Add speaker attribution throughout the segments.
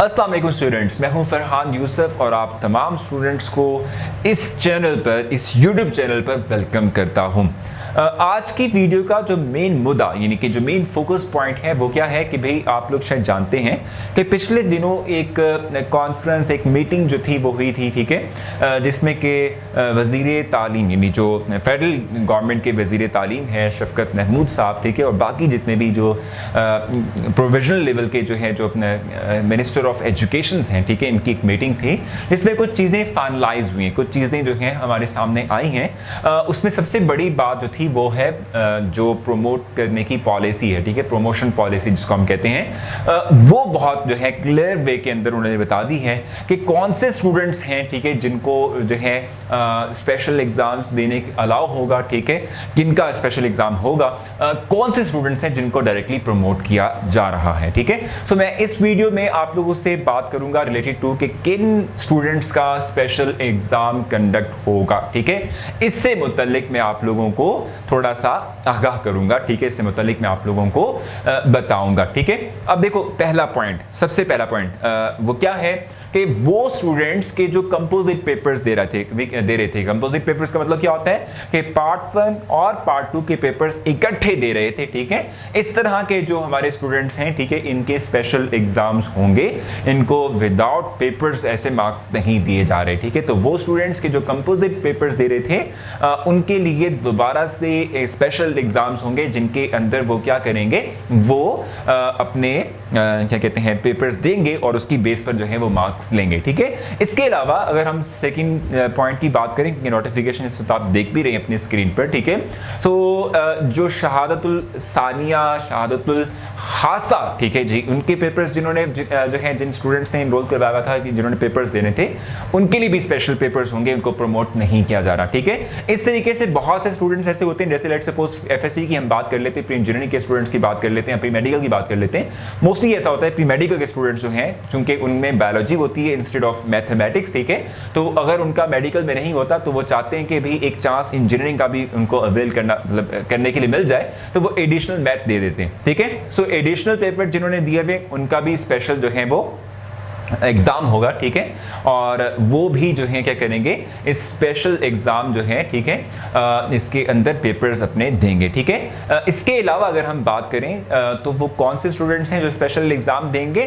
Speaker 1: अस्सलाम वालेकुम स्टूडेंट्स, मैं हूं फरहान यूसुफ और आप तमाम स्टूडेंट्स को इस चैनल पर, इस यूट्यूब चैनल पर वेलकम करता हूं। आज की वीडियो का जो मेन मुद्दा यानी कि जो मेन फोकस पॉइंट है वो क्या है कि भाई आप लोग शायद जानते हैं कि पिछले दिनों एक कॉन्फ्रेंस, एक मीटिंग जो थी वो हुई थी, ठीक है, जिसमें कि वज़ीर तालीम यानी जो फेडरल गवर्नमेंट के वज़ीर तालीम है शफकत महमूद साहब, ठीक है, और बाकी जितने भी जो प्रोविजनल लेवल के जो है जो अपने मिनिस्टर ऑफ एजुकेशन हैं, ठीक है, इनकी एक मीटिंग थी जिसमें कुछ चीज़ें फाइनलाइज हुई हैं, कुछ चीज़ें जो हैं हमारे सामने आई हैं। उसमें सबसे बड़ी बात जो थी वो है जो प्रमोट करने की पॉलिसी है, ठीक है, प्रमोशन पॉलिसी जिसको हम कहते हैं, वो बहुत जो है क्लियर वे के अंदर उन्होंने बता दी है कि कौन से स्टूडेंट्स हैं, ठीक है, जिनको जो है स्पेशल एग्जाम्स देने अलाउ होगा, ठीक है, किनका स्पेशल एग्जाम होगा, कौन से स्टूडेंट्स हैं जिनको डायरेक्टली प्रमोट किया जा रहा है, ठीक है। सो मैं इस वीडियो में आप लोगों से बात करूंगा रिलेटेड टू कि किन स्टूडेंट्स का स्पेशल एग्जाम कंडक्ट होगा, ठीक है। इससे मुतल्लिक मैं आप लोगों को थोड़ा सा आगाह करूंगा, ठीक है, इससे मुतालिक मैं आप लोगों को बताऊंगा, ठीक है। अब देखो पहला पॉइंट, सबसे पहला पॉइंट वो क्या है कि वो स्टूडेंट्स के जो कंपोजिट पेपर्स दे रहे थे। कंपोजिट पेपर्स का मतलब क्या होता है कि पार्ट 1 और पार्ट 2 के पेपर्स इकट्ठे दे रहे थे, ठीक है। इस तरह के जो हमारे स्टूडेंट्स हैं, ठीक है, इनके स्पेशल एग्जाम्स होंगे, इनको विदाउट पेपर्स ऐसे मार्क्स नहीं दिए जा रहे, ठीक है। तो वो स्टूडेंट्स के जो कंपोजिट पेपर्स दे रहे थे उनके लिए दोबारा से स्पेशल एग्जाम्स होंगे जिनके अंदर वो क्या करेंगे, वो अपने क्या कहते हैं पेपर्स देंगे और उसकी बेस पर जो है वो मार्क्स लेंगे, ठीक है। इसके अलावा अगर हम सेकंड पॉइंट की बात करें कि नोटिफिकेशन इस वक्त आप देख भी रहे हैं अपनी स्क्रीन पर, ठीक है। तो जो शहादतुल सानिया, शहादतुल हासा, ठीक है जी, उनके पेपर्स जिन्होंने जो है जिन स्टूडेंट्स ने एनरोल करवाया था कि जिन्होंने पेपर्स देने थे उनके लिए भी स्पेशल पेपर्स होंगे, उनको प्रमोट नहीं किया जा रहा, ठीक है। इस तरीके से बहुत से स्टूडेंट्स ऐसे होते हैं, जैसे लेट्स सपोज एफएससी की हम बात कर लेते हैं, प्री इंजीनियरिंग के स्टूडेंट्स की बात कर लेते हैं, प्री मेडिकल की बात कर लेते हैं। मोस्टली ऐसा होता है प्री मेडिकल के स्टूडेंट्स जो हैं क्योंकि उनमें बायोलॉजी होती है इंस्टेड ऑफ मैथमेटिक्स, ठीक है। तो अगर उनका मेडिकल में नहीं होता तो वो चाहते हैं कि भी एक चांस इंजीनियरिंग का भी उनको अवेल करना, मतलब करने के लिए मिल जाए, तो वो एडिशनल मैथ दे देते हैं, ठीक है। सो एडिशनल पेपर जिन्होंने दिए हुए उनका भी स्पेशल जो है वो एग्जाम होगा, ठीक है, और वो भी जो है क्या करेंगे, इस स्पेशल एग्जाम जो है, ठीक है, इसके अंदर पेपर्स अपने देंगे, ठीक है। इसके अलावा अगर हम बात करें तो वो कौन से स्टूडेंट्स हैं जो स्पेशल एग्जाम देंगे,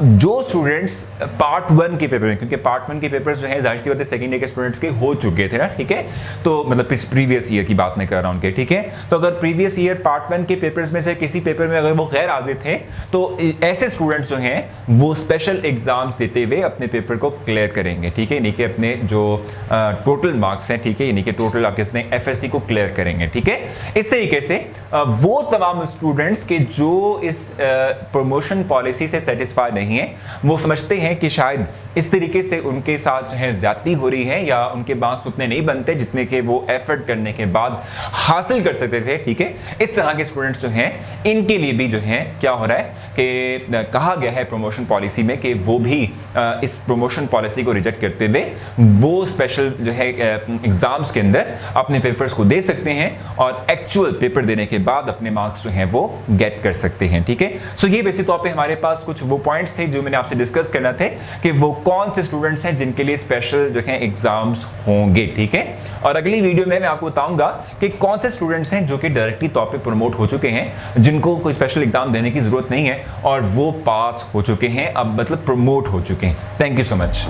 Speaker 1: जो स्टूडेंट्स पार्ट 1 के पेपर में, क्योंकि पार्ट 1 के पेपर्स जो है जाहिर सी बात है सेकेंड ईयर के स्टूडेंट्स के हो चुके थे ना, ठीक है, तो मतलब प्रीवियस ईयर की बात मैं कर रहा हूँ उनके, ठीक है। तो अगर प्रीवियस ईयर पार्ट 1 के पेपर्स में से किसी पेपर में अगर वो गैर हाजिर थे तो ऐसे स्टूडेंट्स जो हैं वो स्पेशल एग्जाम्स देते हुए अपने पेपर को क्लियर करेंगे, ठीक है, यानी कि अपने जो टोटल मार्क्स हैं, ठीक है, यानी कि टोटल आप कहते हैं एफएससी को क्लियर करेंगे, ठीक है। इस तरीके से वो तमाम स्टूडेंट्स के जो इस प्रमोशन पॉलिसी से सेटिस्फाई नहीं है, वो समझते हैं कि शायद इस तरीके से उनके साथ जो है ज्यादती हो रही है या उनके मार्क्स उतने नहीं बनते जितने के वो एफर्ट करने के बाद हासिल कर सकते थे, ठीक है। इस तरह के स्टूडेंट्स जो हैं इनके लिए भी जो है क्या हो रहा है कि कहा गया है प्रमोशन पॉलिसी में कि वो भी इस प्रमोशन पॉलिसी को रिजेक्ट करते हुए वो स्पेशल जो है एग्जाम्स के अंदर अपने पेपर्स को दे सकते हैं और एक्चुअल पेपर देने के बाद अपने मार्क्स जो हैं वो गेट कर सकते हैं, ठीक है। सो ये बेसिक तौर पे हमारे पास कुछ वो पॉइंट्स थे जो मैंने आपसे डिस्कस करना थे कि वो कौन से स्टूडेंट्स हैं जिनके लिए स्पेशल जो है एग्जाम्स होंगे, ठीक है। और अगली वीडियो में मैं आपको बताऊंगा कि कौन से स्टूडेंट्स हैं जो कि डायरेक्टली तौर पे प्रमोट हो चुके हैं, जिनको कोई स्पेशल एग्जाम देने की जरूरत नहीं है और वो पास हो चुके हैं, अब मतलब प्रमोट हो चुके हैं। Thank you so much.